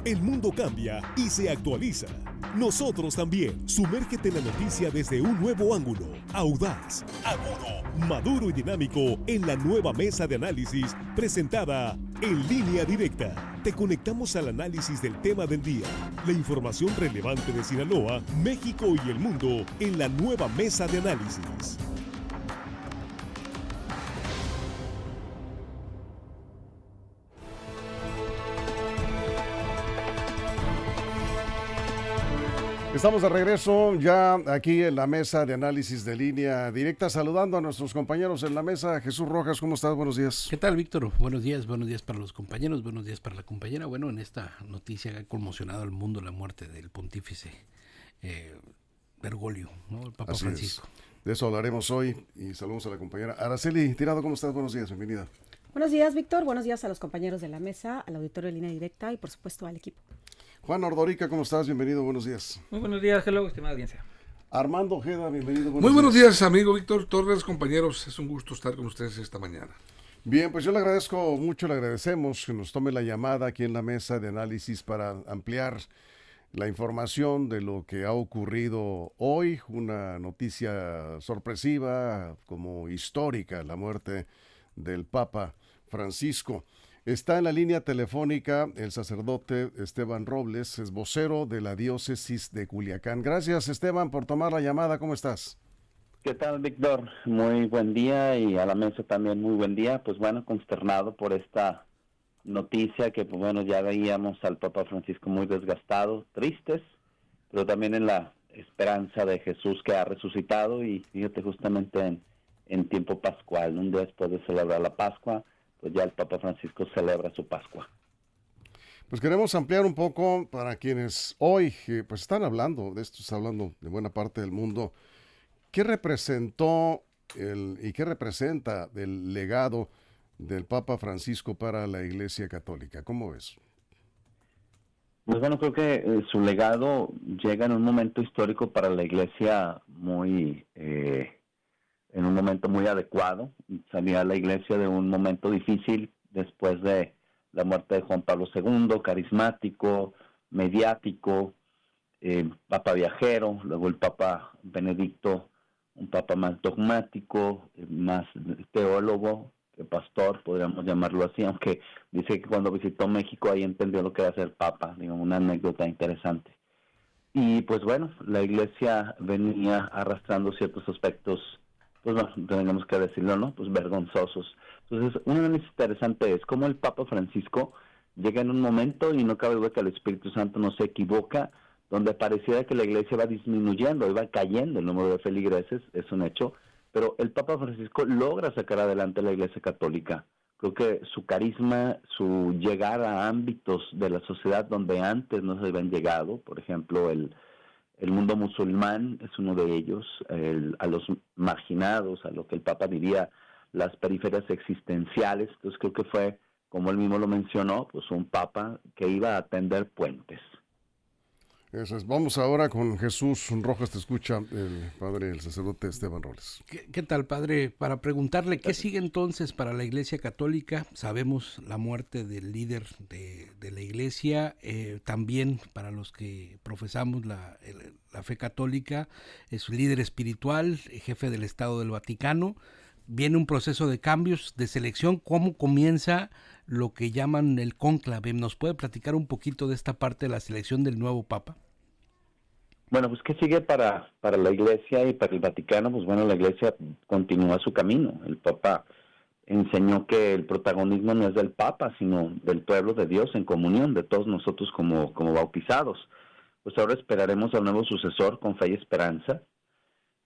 El mundo cambia y se actualiza. Nosotros también. Sumérgete en la noticia desde un nuevo ángulo, audaz, agudo, maduro y dinámico en la nueva mesa de análisis presentada en Línea Directa. Te conectamos al análisis del tema del día, la información relevante de Sinaloa, México y el mundo en la nueva mesa de análisis. Estamos de regreso ya aquí en la mesa de análisis de Línea Directa, saludando a nuestros compañeros en la mesa. Jesús Rojas, ¿cómo estás? Buenos días. ¿Qué tal, Víctor? Buenos días para los compañeros, buenos días para la compañera. Bueno, en esta noticia que ha conmocionado al mundo la muerte del pontífice Bergoglio, ¿no? El Papa Así Francisco. Es. De eso hablaremos hoy y saludamos a la compañera Araceli Tirado. ¿Cómo estás? Buenos días, bienvenida. Buenos días, Víctor. Buenos días a los compañeros de la mesa, al auditorio de Línea Directa y, por supuesto, al equipo. Juan Ordorica, ¿cómo estás? Bienvenido, buenos días. Muy buenos días, hello, estimada audiencia. Armando Ojeda, bienvenido. Muy buenos días, amigo Víctor Torres, compañeros. Es un gusto estar con ustedes esta mañana. Bien, pues yo le agradezco mucho, le agradecemos que nos tome la llamada aquí en la mesa de análisis para ampliar la información de lo que ha ocurrido hoy. Una noticia sorpresiva, como histórica, la muerte del Papa Francisco. Está en la línea telefónica el sacerdote Esteban Robles, es vocero de la diócesis de Culiacán. Gracias, Esteban, por tomar la llamada. ¿Cómo estás? ¿Qué tal, Víctor? Muy buen día, y a la mesa también muy buen día. Pues bueno, consternado por esta noticia que, pues bueno, ya veíamos al Papa Francisco muy desgastado, tristes, pero también en la esperanza de Jesús que ha resucitado. Y fíjate, justamente en tiempo pascual, un día después de celebrar la Pascua, pues ya el Papa Francisco celebra su Pascua. Pues queremos ampliar un poco para quienes hoy pues están hablando de esto, está hablando de buena parte del mundo. ¿Qué representó y qué representa el legado del Papa Francisco para la Iglesia Católica? ¿Cómo ves? Pues bueno, creo que su legado llega en un momento histórico para la Iglesia en un momento muy adecuado. Salía la Iglesia de un momento difícil después de la muerte de Juan Pablo II, carismático, mediático, Papa viajero, luego el Papa Benedicto, un Papa más dogmático, más teólogo que pastor, podríamos llamarlo así, aunque dice que cuando visitó México ahí entendió lo que era ser Papa, digamos, una anécdota interesante. Y pues bueno, la Iglesia venía arrastrando ciertos aspectos, pues bueno, tenemos que decirlo, ¿no? Pues vergonzosos. Entonces, un análisis interesante es cómo el Papa Francisco llega en un momento, y no cabe duda que el Espíritu Santo no se equivoca, donde pareciera que la Iglesia va disminuyendo, iba cayendo el número de feligreses, es un hecho, pero el Papa Francisco logra sacar adelante la Iglesia Católica. Creo que su carisma, su llegar a ámbitos de la sociedad donde antes no se habían llegado, por ejemplo, el mundo musulmán es uno de ellos, a los marginados, a lo que el Papa diría las periferias existenciales. Entonces creo que fue, como él mismo lo mencionó, pues un Papa que iba a tender puentes. Eso es. Vamos ahora con Jesús Rojas, te escucha el padre, el sacerdote Esteban Robles. ¿Qué tal, padre? Para preguntarle, ¿qué sigue entonces para la Iglesia Católica? Sabemos la muerte del líder de la Iglesia, también para los que profesamos la fe católica, es líder espiritual, jefe del Estado del Vaticano. Viene un proceso de cambios, de selección. ¿Cómo comienza lo que llaman el cónclave? ¿Nos puede platicar un poquito de esta parte de la selección del nuevo Papa? Bueno, pues ¿qué sigue para la Iglesia y para el Vaticano? Pues bueno, la Iglesia continúa su camino. El Papa enseñó que el protagonismo no es del Papa, sino del pueblo de Dios en comunión, de todos nosotros como bautizados. Pues ahora esperaremos al nuevo sucesor con fe y esperanza.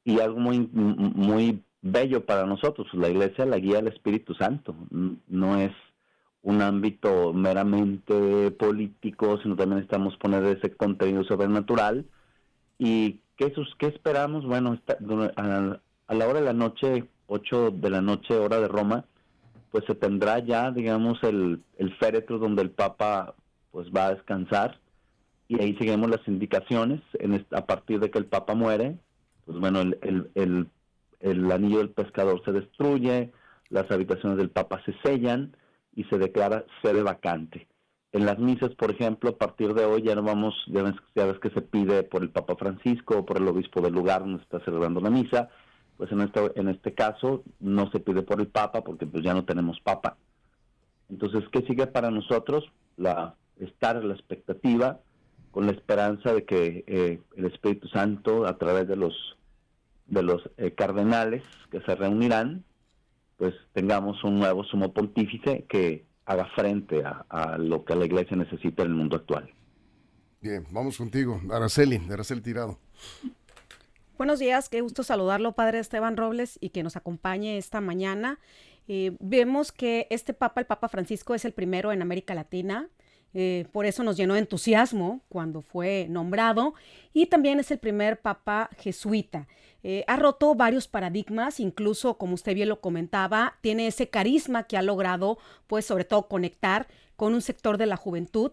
Y algo muy bello para nosotros, la Iglesia la guía el Espíritu Santo. No es un ámbito meramente político, sino también necesitamos poner ese contenido sobrenatural. ¿Y qué esperamos? Bueno, a la hora de la noche, 8 de la noche, hora de Roma, pues se tendrá ya, digamos, el féretro donde el Papa pues va a descansar, y ahí seguimos las indicaciones. A partir de que el Papa muere, pues bueno, el anillo del pescador se destruye, las habitaciones del Papa se sellan y se declara sede vacante. En las misas, por ejemplo, a partir de hoy ya no vamos, ya ves que se pide por el Papa Francisco o por el obispo del lugar donde se está celebrando la misa. Pues en este caso no se pide por el Papa porque pues ya no tenemos Papa. Entonces, ¿qué sigue para nosotros? Estar en la expectativa, con la esperanza de que el Espíritu Santo, a través de los cardenales que se reunirán, pues tengamos un nuevo sumo pontífice que haga frente a lo que la Iglesia necesita en el mundo actual. Bien, vamos contigo, Araceli Tirado. Buenos días, qué gusto saludarlo, Padre Esteban Robles, y que nos acompañe esta mañana. Vemos que este Papa, el Papa Francisco, es el primero en América Latina. Por eso nos llenó de entusiasmo cuando fue nombrado, y también es el primer Papa jesuita. Ha roto varios paradigmas, incluso, como usted bien lo comentaba, tiene ese carisma que ha logrado, pues, sobre todo conectar con un sector de la juventud.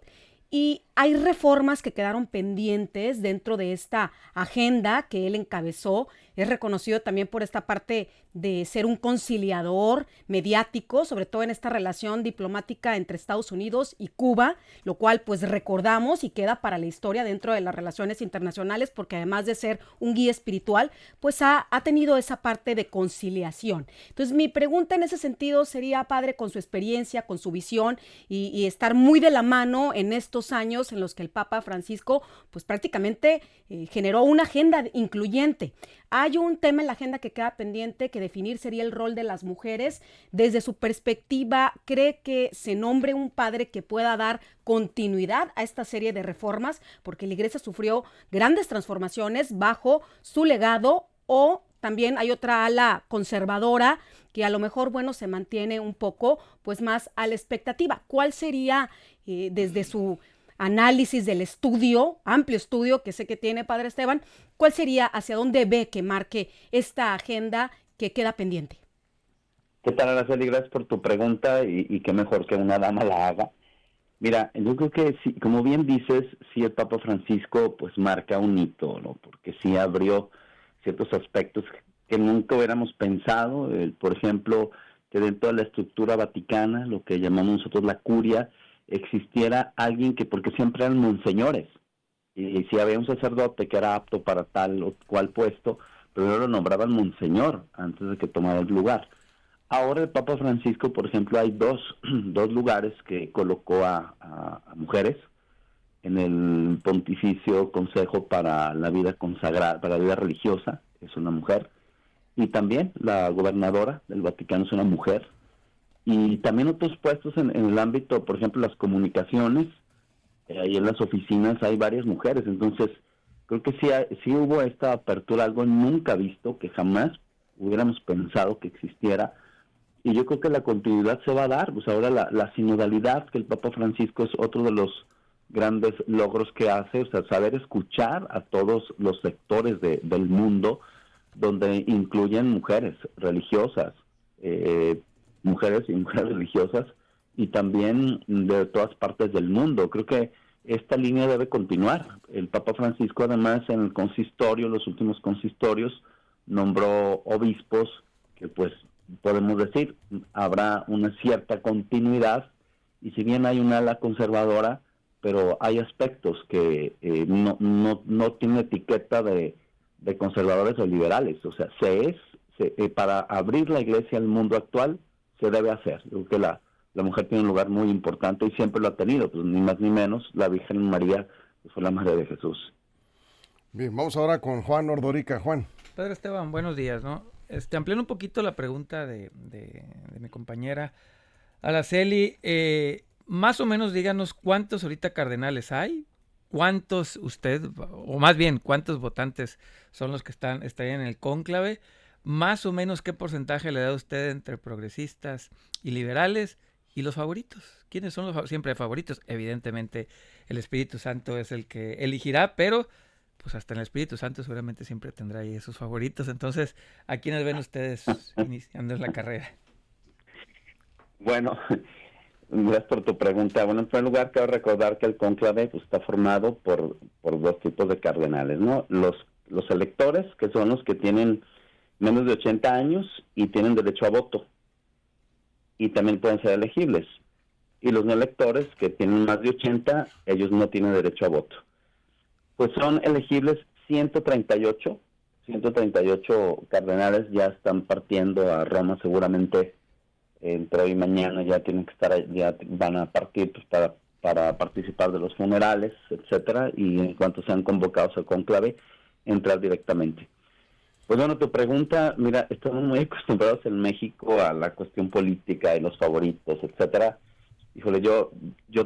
Y hay reformas que quedaron pendientes dentro de esta agenda que él encabezó. Es reconocido también por esta parte de ser un conciliador mediático, sobre todo en esta relación diplomática entre Estados Unidos y Cuba, lo cual pues recordamos y queda para la historia dentro de las relaciones internacionales, porque además de ser un guía espiritual, pues ha tenido esa parte de conciliación. Entonces mi pregunta en ese sentido sería, Padre, con su experiencia, con su visión y estar muy de la mano en estos años en los que el Papa Francisco pues prácticamente generó una agenda incluyente. Hay un tema en la agenda que queda pendiente, que definir sería el rol de las mujeres. Desde su perspectiva, ¿cree que se nombre un padre que pueda dar continuidad a esta serie de reformas? Porque la Iglesia sufrió grandes transformaciones bajo su legado, o también hay otra ala conservadora que a lo mejor, bueno, se mantiene un poco pues más a la expectativa. ¿Cuál sería desde su análisis del estudio, amplio estudio que sé que tiene, Padre Esteban, cuál sería, hacia dónde ve que marque esta agenda que queda pendiente? ¿Qué tal, Araceli? Gracias por tu pregunta y qué mejor que una dama la haga. Mira, yo creo que sí, como bien dices, sí, el Papa Francisco pues marca un hito, ¿no? Porque sí abrió ciertos aspectos que nunca hubiéramos pensado, por ejemplo, que dentro de la estructura vaticana, lo que llamamos nosotros la curia, existiera alguien que, porque siempre eran monseñores, y si había un sacerdote que era apto para tal o cual puesto, pero lo nombraban monseñor antes de que tomara el lugar. Ahora el Papa Francisco, por ejemplo, hay dos lugares que colocó a mujeres en el Pontificio Consejo para la Vida Consagrada, para la vida religiosa, es una mujer, y también la gobernadora del Vaticano es una mujer. Y también otros puestos en el ámbito, por ejemplo, las comunicaciones, ahí en las oficinas hay varias mujeres. Entonces, creo que sí hubo esta apertura, algo nunca visto, que jamás hubiéramos pensado que existiera. Y yo creo que la continuidad se va a dar. Pues ahora la sinodalidad, que el Papa Francisco es otro de los grandes logros que hace, o sea, saber escuchar a todos los sectores del mundo, donde incluyen mujeres religiosas, mujeres y mujeres religiosas, y también de todas partes del mundo. Creo que esta línea debe continuar. El Papa Francisco, además, en el consistorio, los últimos consistorios, nombró obispos que, pues, podemos decir, habrá una cierta continuidad, y si bien hay una ala conservadora, pero hay aspectos que no tienen etiqueta de conservadores o liberales. O sea, para abrir la Iglesia al mundo actual, se debe hacer. Yo creo que la mujer tiene un lugar muy importante y siempre lo ha tenido, pues ni más ni menos. La Virgen María fue la madre de Jesús. Bien, vamos ahora con Juan Ordorica. Juan. Padre Esteban, buenos días, ¿no? Ampliando un poquito la pregunta de mi compañera Araceli, más o menos díganos cuántos ahorita cardenales hay, cuántos o más bien cuántos votantes son los que estarían en el cónclave, más o menos qué porcentaje le da usted entre progresistas y liberales, y los favoritos. ¿Quiénes son los siempre favoritos? Evidentemente el Espíritu Santo es el que elegirá, pero pues hasta en el Espíritu Santo seguramente siempre tendrá ahí esos favoritos. Entonces, ¿a quiénes ven ustedes iniciando la carrera? Bueno, gracias por tu pregunta. Bueno, en primer lugar, quiero recordar que el cónclave pues, está formado por dos tipos de cardenales, ¿no? Los electores, que son los que tienen menos de 80 años y tienen derecho a voto, y también pueden ser elegibles. y los no electores, que tienen más de 80, ellos no tienen derecho a voto. Pues son elegibles 138 cardenales, ya están partiendo a Roma seguramente entre hoy y mañana, ya tienen que estar, ya van a partir pues, para participar de los funerales, etcétera, y en cuanto sean convocados al cónclave, entrar directamente. Pues bueno, tu pregunta, mira, estamos muy acostumbrados en México a la cuestión política y los favoritos, etcétera. Híjole, yo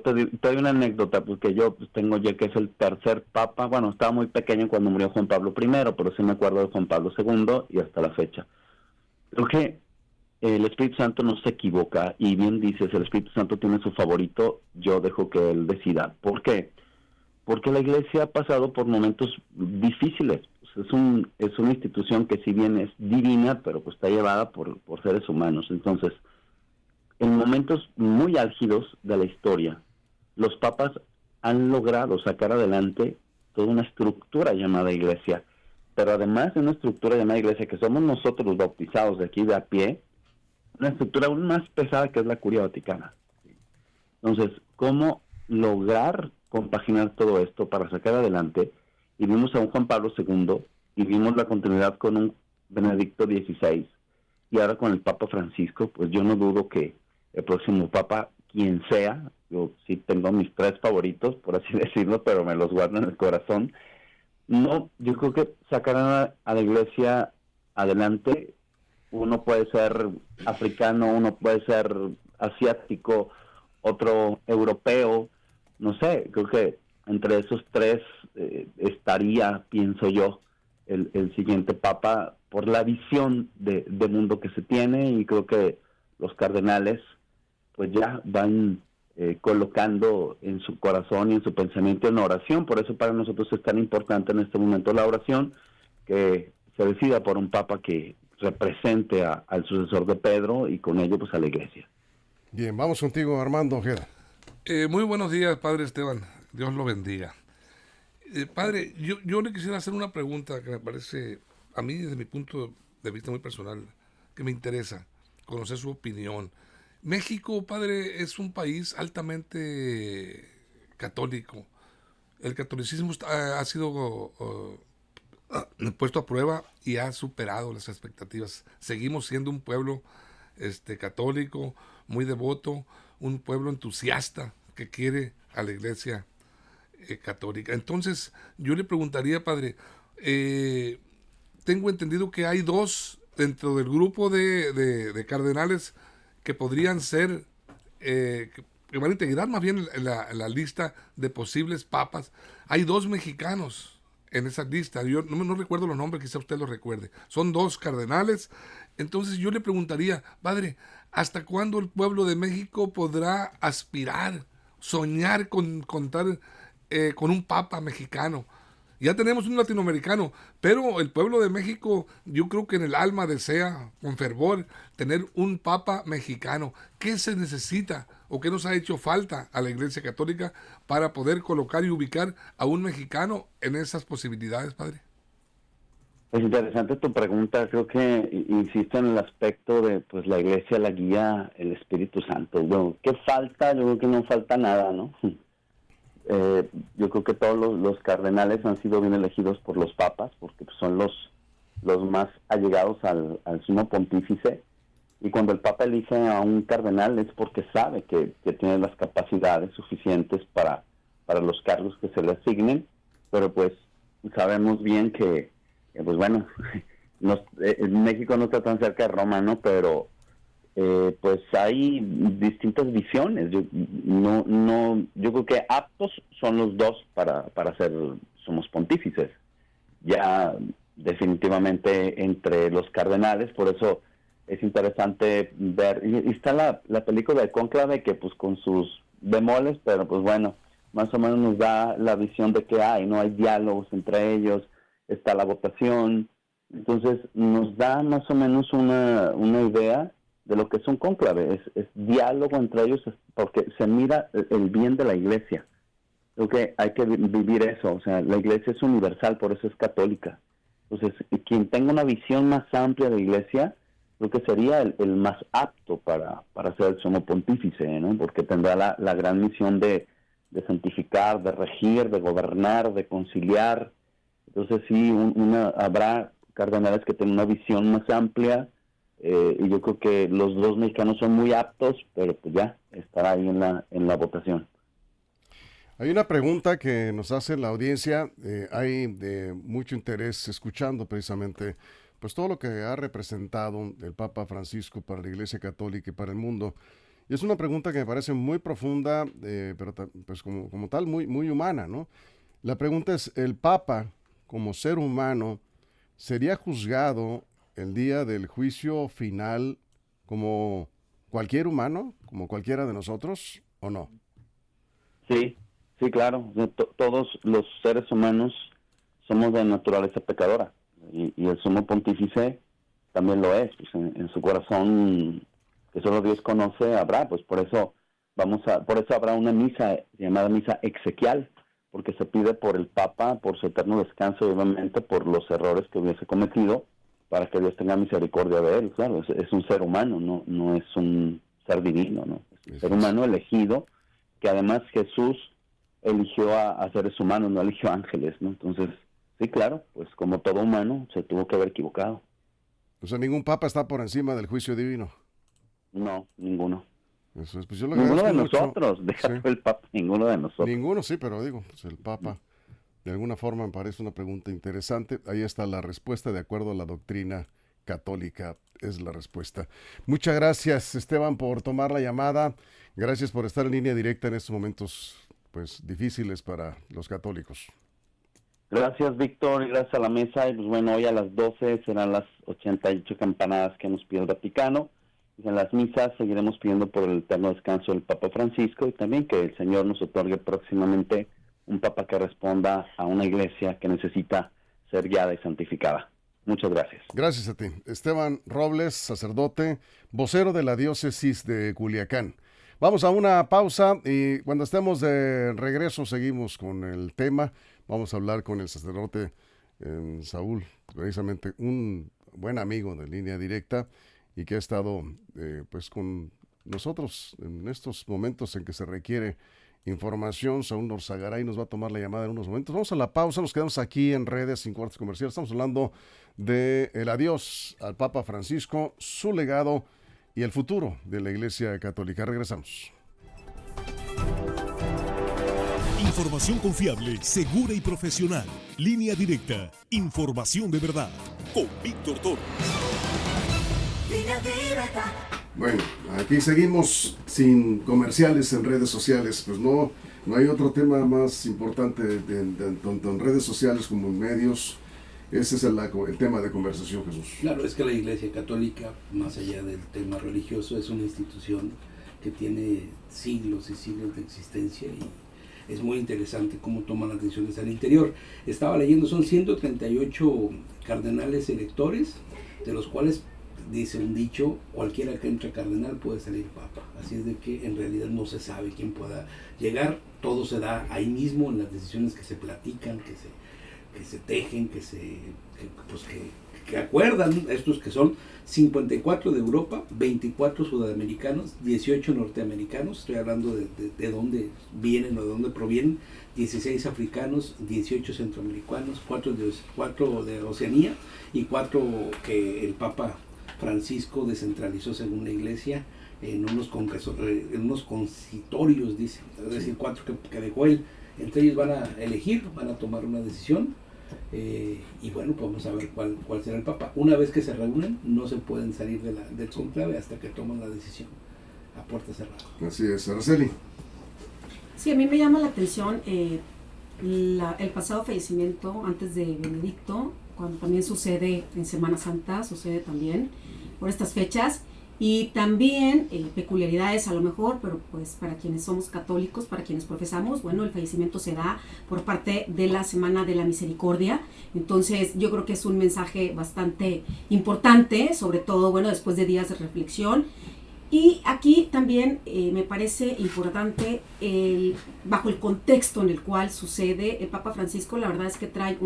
te doy una anécdota, porque yo pues, tengo ya que es el tercer papa. Bueno, estaba muy pequeño cuando murió Juan Pablo I, pero sí me acuerdo de Juan Pablo II y hasta la fecha. Creo que el Espíritu Santo no se equivoca, y bien dices, el Espíritu Santo tiene su favorito, yo dejo que él decida. ¿Por qué? Porque la Iglesia ha pasado por momentos difíciles. Es una institución que si bien es divina, pero pues está llevada por seres humanos. Entonces, en momentos muy álgidos de la historia, los papas han logrado sacar adelante toda una estructura llamada Iglesia. Pero además de una estructura llamada Iglesia, que somos nosotros los bautizados de aquí de a pie, una estructura aún más pesada que es la Curia Vaticana. Entonces, ¿cómo lograr compaginar todo esto para sacar adelante? Y vimos a un Juan Pablo II, y vimos la continuidad con un Benedicto XVI, y ahora con el Papa Francisco. Pues yo no dudo que el próximo Papa, quien sea, yo sí tengo mis 3 favoritos, por así decirlo, pero me los guardo en el corazón. No, yo creo que sacarán a la Iglesia adelante. Uno puede ser africano, uno puede ser asiático, otro europeo, no sé, creo que entre esos 3 estaría, pienso yo, el siguiente papa, por la visión de mundo que se tiene, y creo que los cardenales pues ya van colocando en su corazón y en su pensamiento en oración. Por eso para nosotros es tan importante en este momento la oración, que se decida por un papa que represente al sucesor de Pedro, y con ello pues a la Iglesia. Bien, vamos contigo, Armando Ojeda. Muy buenos días, Padre Esteban. Dios lo bendiga. Padre, yo le quisiera hacer una pregunta que me parece, a mí desde mi punto de vista muy personal, que me interesa conocer su opinión. México, Padre, es un país altamente católico. El catolicismo ha sido puesto a prueba y ha superado las expectativas. Seguimos siendo un pueblo católico, muy devoto, un pueblo entusiasta que quiere a la Iglesia católica. Entonces, yo le preguntaría, Padre, tengo entendido que hay 2 dentro del grupo de cardenales que podrían ser, que van a integrar más bien en la lista de posibles papas. Hay 2 mexicanos en esa lista. Yo no recuerdo los nombres, quizá usted los recuerde. Son 2 cardenales. Entonces yo le preguntaría, Padre, ¿hasta cuándo el pueblo de México podrá aspirar, soñar con contar con un papa mexicano? Ya tenemos un latinoamericano, pero el pueblo de México, yo creo que en el alma desea con fervor tener un papa mexicano. ¿Qué se necesita o qué nos ha hecho falta a la Iglesia Católica para poder colocar y ubicar a un mexicano en esas posibilidades, Padre? Es interesante tu pregunta. Creo que insisto en el aspecto de pues la Iglesia la guía el Espíritu Santo. Bueno, ¿qué falta? Yo creo que no falta nada, ¿no? Yo creo que todos los cardenales han sido bien elegidos por los papas, porque son los más allegados al sumo pontífice, y cuando el papa elige a un cardenal es porque sabe que tiene las capacidades suficientes para los cargos que se le asignen. Pero pues sabemos bien que pues bueno, México no está tan cerca de Roma, ¿no? Pero pues hay distintas visiones. Yo creo que aptos son los 2 para ser somos pontífices. Ya definitivamente entre los cardenales, por eso es interesante ver, y está la película de Cónclave, que pues con sus bemoles, pero pues bueno, más o menos nos da la visión de que hay diálogos entre ellos, está la votación. Entonces nos da más o menos una idea de lo que es un cónclave. Es diálogo entre ellos, porque se mira el bien de la Iglesia. Creo que hay que vivir eso. O sea, la Iglesia es universal, por eso es católica. Entonces, quien tenga una visión más amplia de la Iglesia creo que sería el más apto para ser el sumo pontífice, ¿no? Porque tendrá la gran misión de santificar, de regir, de gobernar, de conciliar. Entonces sí, habrá cardenales que tengan una visión más amplia, y yo creo que los dos mexicanos son muy aptos, pero pues ya estará ahí en la votación. Hay una pregunta que nos hace la audiencia, hay mucho interés escuchando precisamente pues todo lo que ha representado el Papa Francisco para la Iglesia Católica y para el mundo. Y es una pregunta que me parece muy profunda, pero pues como tal muy, muy humana, ¿no? La pregunta es, ¿el Papa como ser humano sería juzgado el día del juicio final como cualquier humano, como cualquiera de nosotros, o no? Sí, claro. Todos los seres humanos somos de naturaleza pecadora, y el sumo pontífice también lo es. Pues en su corazón, que solo Dios conoce, habrá, pues por eso habrá una misa llamada misa exequial, porque se pide por el Papa, por su eterno descanso y obviamente por los errores que hubiese cometido, para que Dios tenga misericordia de él. Claro, es un ser humano, no es un ser divino, ¿no? Es un ser humano elegido, que además Jesús eligió a seres humanos, no eligió ángeles, ¿no? Entonces, sí, claro, pues como todo humano se tuvo que haber equivocado. O sea, ningún papa está por encima del juicio divino. No, ninguno. Eso es, pues yo lo Ninguno de mucho. nosotros, déjate el Papa, ninguno de nosotros. Ninguno, sí, pero digo, pues el Papa, de alguna forma me parece una pregunta interesante. Ahí está la respuesta, de acuerdo a la doctrina católica, es la respuesta. Muchas gracias, Esteban, por tomar la llamada. Gracias por estar en línea directa en estos momentos, pues, difíciles para los católicos. Gracias, Víctor, y gracias a la mesa. Y pues bueno, hoy a las 12 serán las 88 campanadas que nos pide el Vaticano. En las misas seguiremos pidiendo por el eterno descanso del Papa Francisco, y también que el Señor nos otorgue próximamente un Papa que responda a una iglesia que necesita ser guiada y santificada. Muchas gracias. Gracias a ti. Esteban Robles, sacerdote, vocero de la diócesis de Culiacán. Vamos a una pausa y cuando estemos de regreso seguimos con el tema. Vamos a hablar con el sacerdote Saúl, precisamente un buen amigo de Línea Directa, y que ha estado pues con nosotros en estos momentos en que se requiere información. Saúl Norzagaray nos va a tomar la llamada en unos momentos. Vamos a la pausa, nos quedamos aquí en Redes sin Cortes Comerciales. Estamos hablando de el adiós al Papa Francisco, su legado y el futuro de la Iglesia Católica. Regresamos. Información confiable, segura y profesional. Línea Directa. Información de verdad. Con Víctor Torres. Bueno, aquí seguimos sin comerciales en redes sociales. Pues no hay otro tema más importante tanto en redes sociales como en medios. Ese es el tema de conversación, Jesús. Claro, es que la Iglesia Católica, más allá del tema religioso, es una institución que tiene siglos y siglos de existencia, y es muy interesante cómo toman las decisiones al interior. Estaba leyendo, son 138 cardenales electores, de los cuales, dice un dicho, cualquiera que entre cardenal puede salir papa. Así es de que en realidad no se sabe quién pueda llegar. Todo se da ahí mismo en las decisiones que se platican, que se tejen, que acuerdan estos, que son 54 de Europa, 24 sudamericanos, 18 norteamericanos, estoy hablando de dónde vienen o de dónde provienen, 16 africanos, 18 centroamericanos, 4 de Oceanía y 4 que el Papa Francisco descentralizó según la Iglesia en unos concisitorios, dice, es decir, 4 que dejó él. Entre ellos van a elegir, van a tomar una decisión, y bueno, pues vamos a ver cuál será el Papa. Una vez que se reúnen, no se pueden salir del conclave hasta que toman la decisión a puerta cerrada. Así es, Araceli. Sí, a mí me llama la atención el pasado fallecimiento antes de Benedicto, cuando también sucede en Semana Santa, sucede también por estas fechas. Y también peculiaridades a lo mejor, pero pues para quienes somos católicos, para quienes profesamos, bueno, el fallecimiento se da por parte de la Semana de la Misericordia. Entonces yo creo que es un mensaje bastante importante, sobre todo, bueno, después de días de reflexión. Y aquí también me parece importante, bajo el contexto en el cual sucede, el Papa Francisco, la verdad es que trajo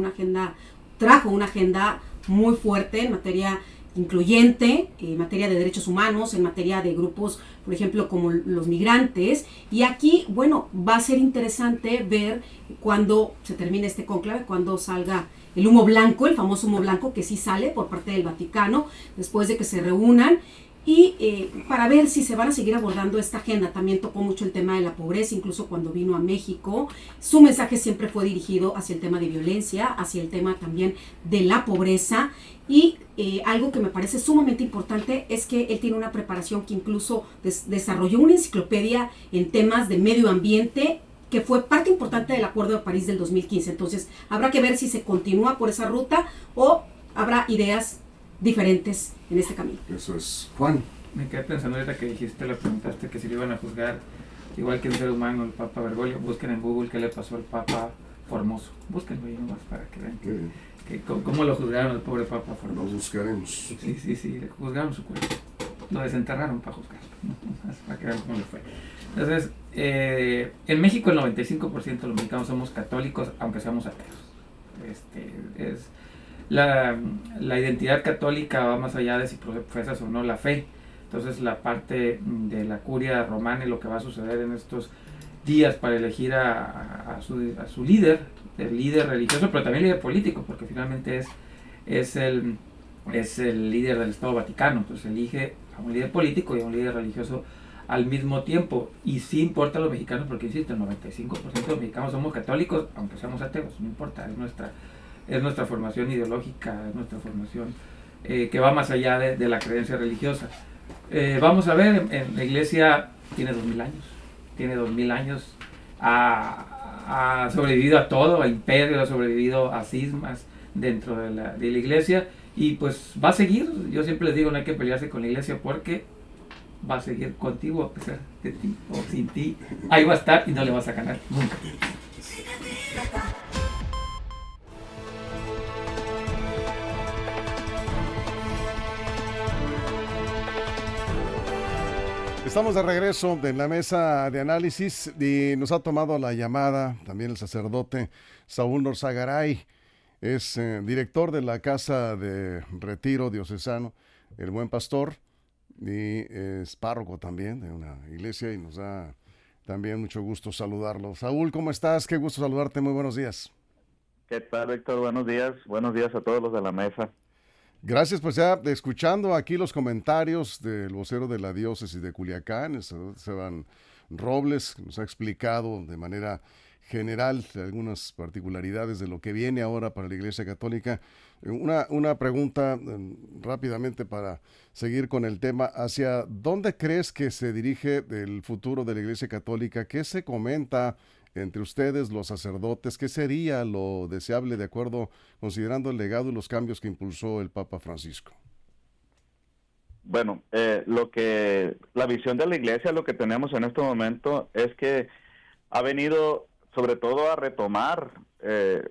una agenda muy fuerte en materia incluyente en materia de derechos humanos, en materia de grupos, por ejemplo, como los migrantes. Y aquí, bueno, va a ser interesante ver cuando se termine este cónclave, cuando salga el humo blanco, el famoso humo blanco que sí sale por parte del Vaticano, después de que se reúnan. Y para ver si se van a seguir abordando esta agenda. También tocó mucho el tema de la pobreza, incluso cuando vino a México. Su mensaje siempre fue dirigido hacia el tema de violencia, hacia el tema también de la pobreza. Y algo que me parece sumamente importante es que él tiene una preparación que incluso desarrolló una enciclopedia en temas de medio ambiente, que fue parte importante del Acuerdo de París del 2015. Entonces, habrá que ver si se continúa por esa ruta o habrá ideas diferentes en este camino. Eso es. Juan. Me quedé pensando ahorita que dijiste, le preguntaste que si le iban a juzgar igual que un ser humano, el Papa Bergoglio. Busquen en Google qué le pasó al Papa Formoso. Búsquenlo ahí nomás para que vean cómo lo juzgaron al pobre Papa Formoso. Lo buscaremos. Sí, le juzgaron su cuerpo. Lo desenterraron para juzgarlo. Para que vean cómo le fue. Entonces, en México el 95% de los mexicanos somos católicos, aunque seamos ateos. La identidad católica va más allá de si profesas o no la fe. Entonces la parte de la curia romana y lo que va a suceder en estos días para elegir a su líder, el líder religioso, pero también líder político, porque finalmente es el líder del Estado Vaticano. Entonces elige a un líder político y a un líder religioso al mismo tiempo. Y sí importa a los mexicanos, porque insisto, el 95% de los mexicanos somos católicos, aunque seamos ateos, no importa, es nuestra formación ideológica, es nuestra formación que va más allá de la creencia religiosa. Vamos a ver, en la iglesia tiene 2000 años, ha sobrevivido a todo, a imperios, ha sobrevivido a cismas dentro de la iglesia, y pues va a seguir. Yo siempre les digo, no hay que pelearse con la iglesia, porque va a seguir contigo a pesar de ti o sin ti, ahí va a estar y no le vas a ganar nunca. Estamos de regreso en la mesa de análisis y nos ha tomado la llamada también el sacerdote Saúl Norzagaray. Es director de la Casa de Retiro Diocesano, el Buen Pastor, y es párroco también de una iglesia, y nos da también mucho gusto saludarlo. Saúl, ¿cómo estás? Qué gusto saludarte, muy buenos días. ¿Qué tal, Héctor? Buenos días a todos los de la mesa. Gracias, pues ya escuchando aquí los comentarios del vocero de la diócesis de Culiacán, el sacerdote Esteban Robles, que nos ha explicado de manera general algunas particularidades de lo que viene ahora para la Iglesia Católica. Una pregunta rápidamente para seguir con el tema. ¿Hacia dónde crees que se dirige el futuro de la Iglesia Católica? ¿Qué se comenta entre ustedes, los sacerdotes? ¿Qué sería lo deseable de acuerdo, considerando el legado y los cambios que impulsó el Papa Francisco? Bueno, la visión de la Iglesia, lo que tenemos en este momento es que ha venido sobre todo a retomar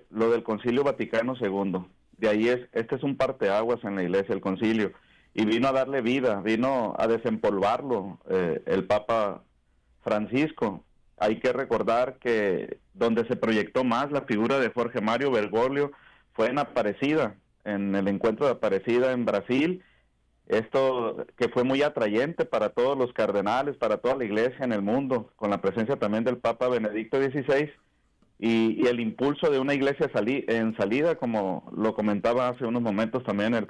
lo del Concilio Vaticano II. De ahí este es un parteaguas en la Iglesia, el Concilio, y vino a darle vida, vino a desempolvarlo el Papa Francisco. Hay que recordar que donde se proyectó más la figura de Jorge Mario Bergoglio fue en Aparecida, en el encuentro de Aparecida en Brasil. Esto que fue muy atrayente para todos los cardenales, para toda la iglesia en el mundo, con la presencia también del Papa Benedicto XVI y el impulso de una iglesia en salida, como lo comentaba hace unos momentos también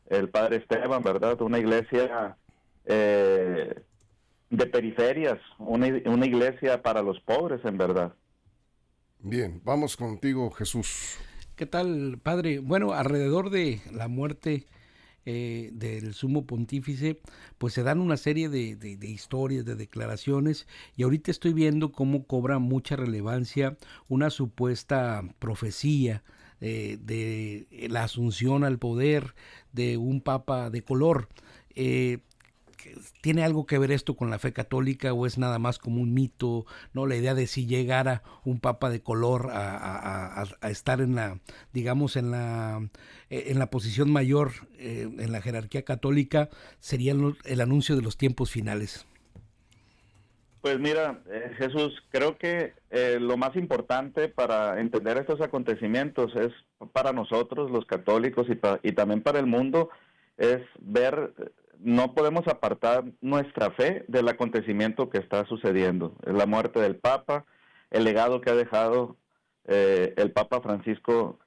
el padre Esteban, ¿verdad? Una iglesia de periferias, una iglesia para los pobres, en verdad. Bien, vamos contigo, Jesús. ¿Qué tal, padre? Bueno, alrededor de la muerte del sumo pontífice, pues se dan una serie de historias, de declaraciones, y ahorita estoy viendo cómo cobra mucha relevancia una supuesta profecía de la asunción al poder de un papa de color. ¿Tiene algo que ver esto con la fe católica o es nada más como un mito, no? La idea de si llegara un papa de color a estar en la, digamos, en la posición mayor en la jerarquía católica, sería el anuncio de los tiempos finales. Pues mira, Jesús, creo que lo más importante para entender estos acontecimientos es para nosotros los católicos y también para el mundo, es ver, no podemos apartar nuestra fe del acontecimiento que está sucediendo. La muerte del Papa, el legado que ha dejado el Papa Francisco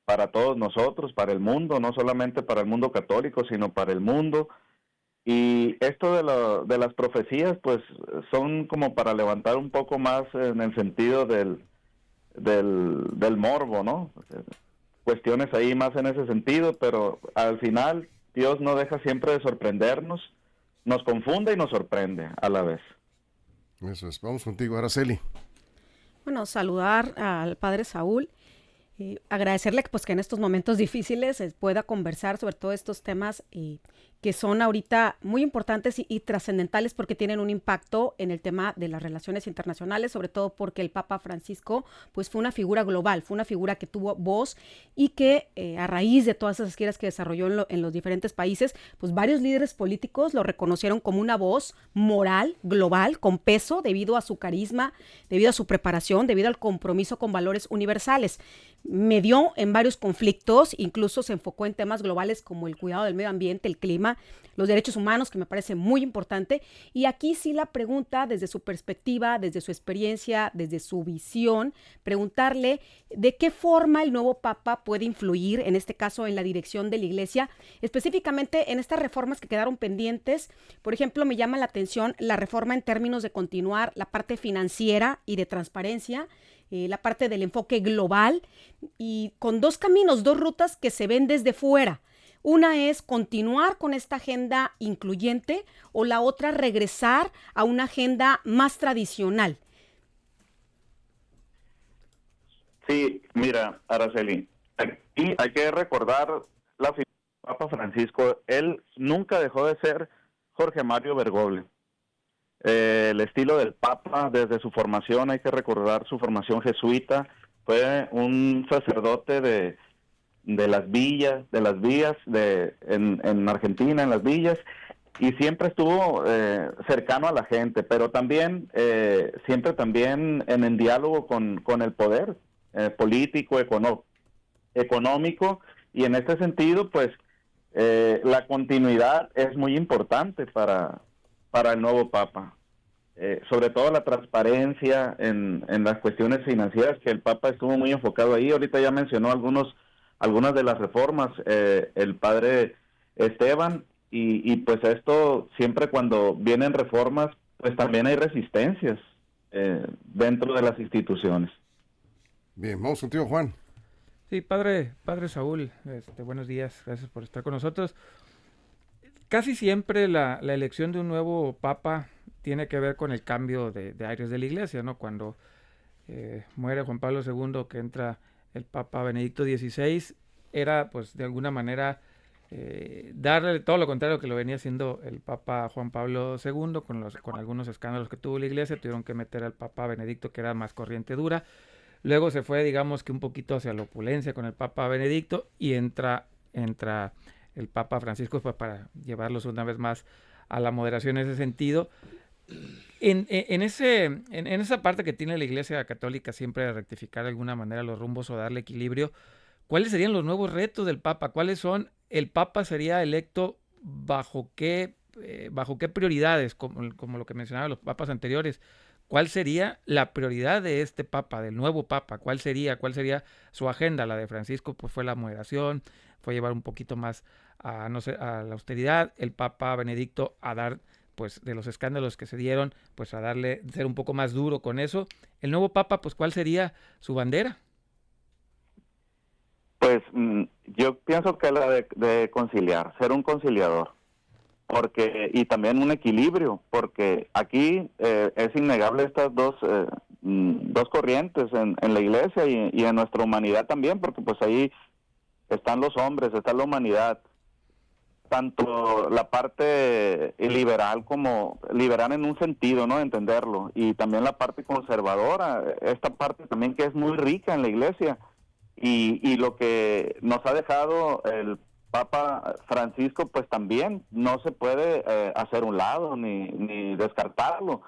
para todos nosotros, para el mundo, no solamente para el mundo católico, sino para el mundo. Y esto de las profecías, pues son como para levantar un poco más en el sentido del morbo, ¿no? Cuestiones ahí más en ese sentido, pero al final Dios no deja siempre de sorprendernos, nos confunde y nos sorprende a la vez. Eso es. Vamos contigo, Araceli. Bueno, saludar al padre Saúl, agradecerle pues que en estos momentos difíciles pueda conversar sobre todos estos temas que son ahorita muy importantes y trascendentales porque tienen un impacto en el tema de las relaciones internacionales, sobre todo porque el Papa Francisco pues fue una figura global, fue una figura que tuvo voz y que a raíz de todas esas giras que desarrolló en los diferentes países, pues varios líderes políticos lo reconocieron como una voz moral, global, con peso debido a su carisma, debido a su preparación, debido al compromiso con valores universales. Medió en varios conflictos, incluso se enfocó en temas globales como el cuidado del medio ambiente, el clima, los derechos humanos, que me parece muy importante. Y aquí sí la pregunta, desde su perspectiva, desde su experiencia, desde su visión, preguntarle de qué forma el nuevo Papa puede influir, en este caso en la dirección de la Iglesia, específicamente en estas reformas que quedaron pendientes. Por ejemplo, me llama la atención la reforma en términos de continuar la parte financiera y de transparencia, la parte del enfoque global, y con dos caminos, dos rutas que se ven desde fuera. Una es continuar con esta agenda incluyente o la otra regresar a una agenda más tradicional. Sí, mira, Araceli, aquí hay que recordar la figura del Papa Francisco. Él nunca dejó de ser Jorge Mario Bergoglio. El estilo del Papa, desde su formación, hay que recordar su formación jesuita, fue un sacerdote de las villas, de las vías en Argentina, en las villas, y siempre estuvo cercano a la gente, pero también siempre también en el diálogo con el poder político, económico, y en este sentido, pues la continuidad es muy importante para el nuevo Papa. Sobre todo la transparencia en las cuestiones financieras, que el Papa estuvo muy enfocado ahí. Ahorita ya mencionó algunas de las reformas el padre Esteban, y pues esto siempre cuando vienen reformas, pues también hay resistencias dentro de las instituciones. Bien, vamos contigo, Juan. Sí, padre Saúl, buenos días, gracias por estar con nosotros. Casi siempre la elección de un nuevo Papa tiene que ver con el cambio de aires de la Iglesia, ¿no? Cuando muere Juan Pablo II, que entra el Papa Benedicto XVI, era pues de alguna manera darle todo lo contrario que lo venía haciendo el Papa Juan Pablo II, con algunos escándalos que tuvo la Iglesia. Tuvieron que meter al Papa Benedicto, que era más corriente dura. Luego se fue, digamos que un poquito hacia la opulencia con el Papa Benedicto, y entra el Papa Francisco pues, para llevarlos una vez más a la moderación en ese sentido. En esa parte que tiene la Iglesia Católica siempre de rectificar de alguna manera los rumbos o darle equilibrio, ¿cuáles serían los nuevos retos del Papa? ¿Cuáles son? ¿El Papa sería electo bajo qué prioridades? Como lo que mencionaban los papas anteriores. ¿Cuál sería la prioridad de este Papa, del nuevo Papa? ¿Cuál sería su agenda? La de Francisco pues fue la moderación, fue llevar un poquito más a la austeridad. El Papa Benedicto a dar, pues de los escándalos que se dieron, pues a ser un poco más duro con eso. El nuevo Papa, pues ¿cuál sería su bandera? Pues yo pienso que la de conciliar, ser un conciliador, y también un equilibrio, porque aquí es innegable estas dos corrientes en la Iglesia y en nuestra humanidad también, porque pues ahí están los hombres, está la humanidad, tanto la parte liberal como liberal en un sentido, ¿no? Entenderlo, y también la parte conservadora, esta parte también que es muy rica en la Iglesia, y lo que nos ha dejado el Papa Francisco, pues también no se puede hacer un lado ni descartarlo,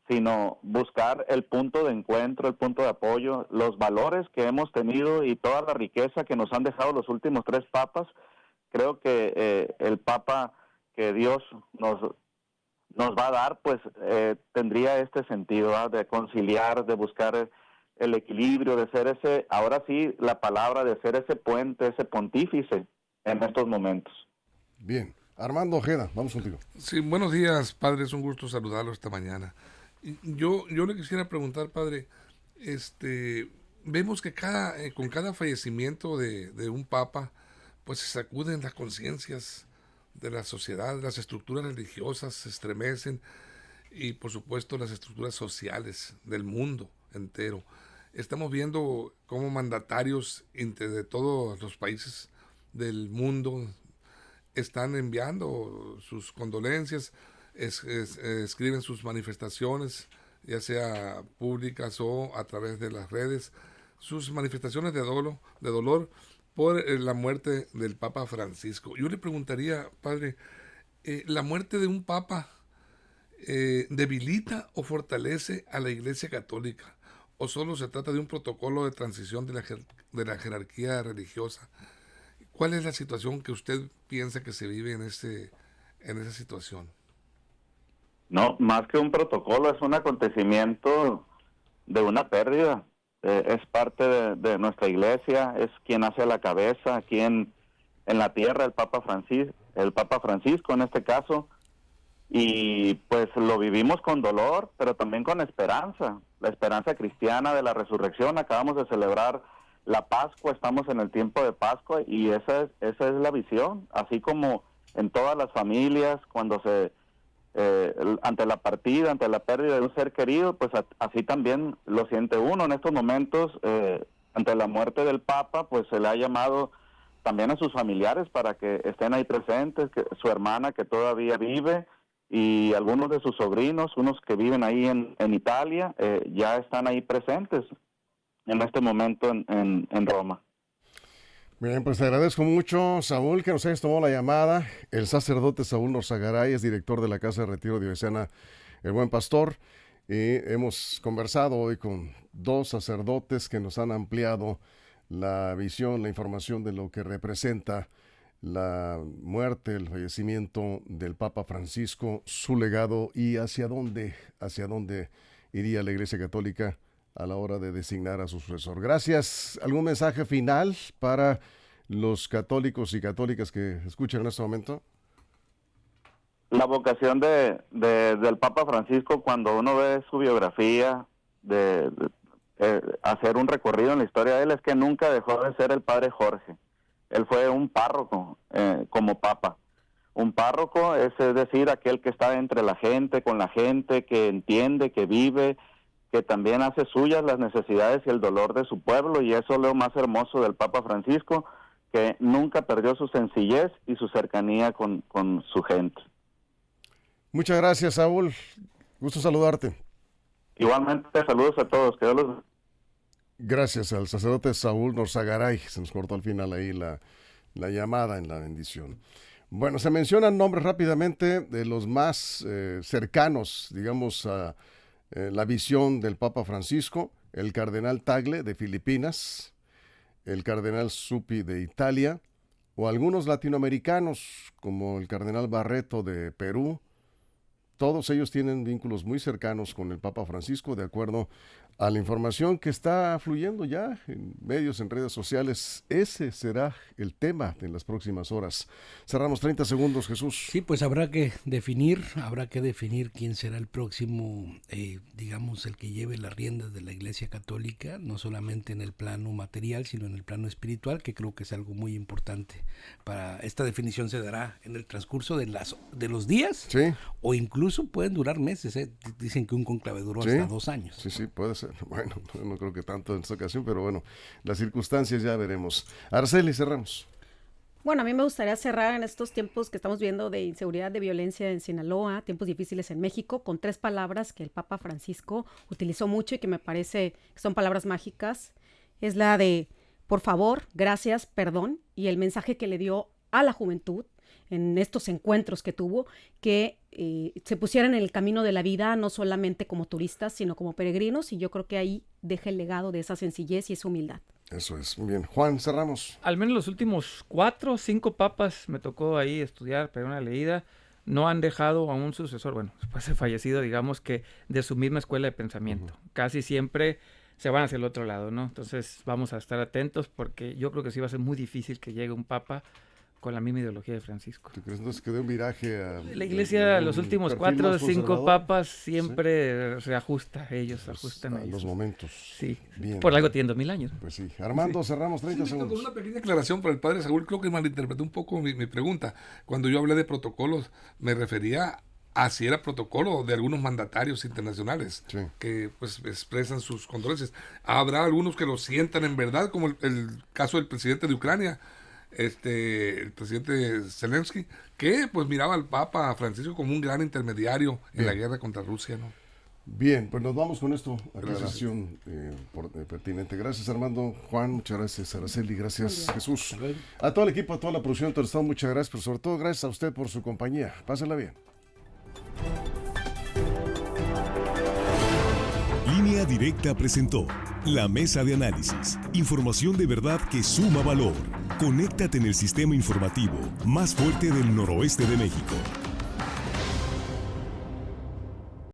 sino buscar el punto de encuentro, el punto de apoyo, los valores que hemos tenido y toda la riqueza que nos han dejado los últimos tres papas, creo que el Papa que Dios nos va a dar, pues tendría este sentido, ¿verdad? De conciliar, de buscar el equilibrio, de ser ese, ahora sí, la palabra, de ser ese puente, ese pontífice en estos momentos. Bien. Armando Ojeda, vamos contigo. Sí, buenos días, padre, es un gusto saludarlo esta mañana. Yo le quisiera preguntar, padre, vemos que con cada fallecimiento de un papa, pues se sacuden las conciencias de la sociedad, las estructuras religiosas se estremecen y por supuesto las estructuras sociales del mundo entero. Estamos viendo cómo mandatarios de todos los países del mundo están enviando sus condolencias, escriben sus manifestaciones, ya sea públicas o a través de las redes, sus manifestaciones de dolor por la muerte del Papa Francisco. Yo le preguntaría, padre, ¿la muerte de un papa debilita o fortalece a la Iglesia Católica? ¿O solo se trata de un protocolo de transición de la jerarquía religiosa? ¿Cuál es la situación que usted piensa que se vive en esa situación? No, más que un protocolo, es un acontecimiento de una pérdida. Es parte de nuestra iglesia, es quien hace la cabeza, quien en la tierra, el Papa Francisco en este caso, y pues lo vivimos con dolor, pero también con esperanza, la esperanza cristiana de la resurrección. Acabamos de celebrar la Pascua, estamos en el tiempo de Pascua y esa es la visión, así como en todas las familias, cuando ante la partida, ante la pérdida de un ser querido, pues así también lo siente uno en estos momentos, ante la muerte del Papa, pues se le ha llamado también a sus familiares para que estén ahí presentes, que su hermana que todavía vive y algunos de sus sobrinos, unos que viven ahí en Italia, ya están ahí presentes en este momento en Roma. Bien, pues te agradezco mucho, Saúl, que nos hayas tomado la llamada. El sacerdote Saúl Norzagaray es director de la Casa de Retiro Diocesana El Buen Pastor. Y hemos conversado hoy con dos sacerdotes que nos han ampliado la visión, la información de lo que representa la muerte, el fallecimiento del Papa Francisco, su legado y hacia dónde iría la Iglesia Católica a la hora de designar a su sucesor. Gracias. ¿Algún mensaje final para los católicos y católicas que escuchan en este momento? La vocación del Papa Francisco, cuando uno ve su biografía, de hacer un recorrido en la historia de él, es que nunca dejó de ser el Padre Jorge. Él fue un párroco como Papa. Un párroco es decir, aquel que está entre la gente, con la gente, que entiende, que vive, que también hace suyas las necesidades y el dolor de su pueblo, y eso es lo más hermoso del Papa Francisco, que nunca perdió su sencillez y su cercanía con su gente. Muchas gracias, Saúl. Gusto saludarte. Igualmente, saludos a todos. Que Dios los... Gracias al sacerdote Saúl Norzagaray. Se nos cortó al final ahí la llamada en la bendición. Bueno, se mencionan nombres rápidamente de los más cercanos, digamos, a la visión del Papa Francisco: el cardenal Tagle de Filipinas, el cardenal Zuppi de Italia, o algunos latinoamericanos como el cardenal Barreto de Perú. Todos ellos tienen vínculos muy cercanos con el Papa Francisco, de acuerdo a la información que está fluyendo ya en medios, en redes sociales. Ese será el tema en las próximas horas. Cerramos 30 segundos, Jesús. Sí, pues habrá que definir quién será el próximo, digamos, el que lleve las riendas de la Iglesia Católica, no solamente en el plano material, sino en el plano espiritual, que creo que es algo muy importante. Para esta definición se dará en el transcurso de los días, sí, o incluso pueden durar meses. Dicen que un conclave duró hasta 2 años. Sí, puede ser. Bueno, no creo que tanto en esta ocasión, pero bueno, las circunstancias ya veremos. Araceli, cerramos. Bueno, a mí me gustaría cerrar en estos tiempos que estamos viendo de inseguridad, de violencia en Sinaloa, tiempos difíciles en México, con 3 palabras que el Papa Francisco utilizó mucho y que me parece que son palabras mágicas. Es la de por favor, gracias, perdón, y el mensaje que le dio a la juventud en estos encuentros que tuvo, que se pusieran en el camino de la vida, no solamente como turistas, sino como peregrinos, y yo creo que ahí deja el legado de esa sencillez y esa humildad. Eso es, muy bien. Juan, cerramos. Al menos los últimos 4 o 5 papas me tocó ahí estudiar, pero una leída, no han dejado a un sucesor, bueno, después de fallecido, digamos que de su misma escuela de pensamiento. Casi siempre se van hacia el otro lado, ¿no? Entonces vamos a estar atentos porque yo creo que sí va a ser muy difícil que llegue un papa con la misma ideología de Francisco. ¿Tú crees entonces que dé un viraje a la iglesia, los últimos 4 o 5 papas siempre se ajusta, ellos ajustan a ellos. Los momentos. Sí, bien. Por algo tienen 2000 años. Pues sí. Armando, cerramos 30 segundos. Con una pequeña aclaración para el padre Saúl, creo que malinterpretó un poco mi pregunta. Cuando yo hablé de protocolos, me refería a si era protocolo de algunos mandatarios internacionales que pues expresan sus condolencias. Habrá algunos que lo sientan en verdad, como el caso del presidente de Ucrania, el presidente Zelensky, que pues miraba al Papa Francisco como un gran intermediario en la guerra contra Rusia, ¿no? Bien, pues nos vamos con esto, aclaración pertinente. Gracias, Armando. Juan, muchas gracias, Araceli, gracias, Jesús. A todo el equipo, a toda la producción, todo el estado, muchas gracias, pero sobre todo gracias a usted por su compañía. Pásenla bien. Línea Directa presentó La Mesa de Análisis. Información de verdad que suma valor. Conéctate en el sistema informativo más fuerte del noroeste de México.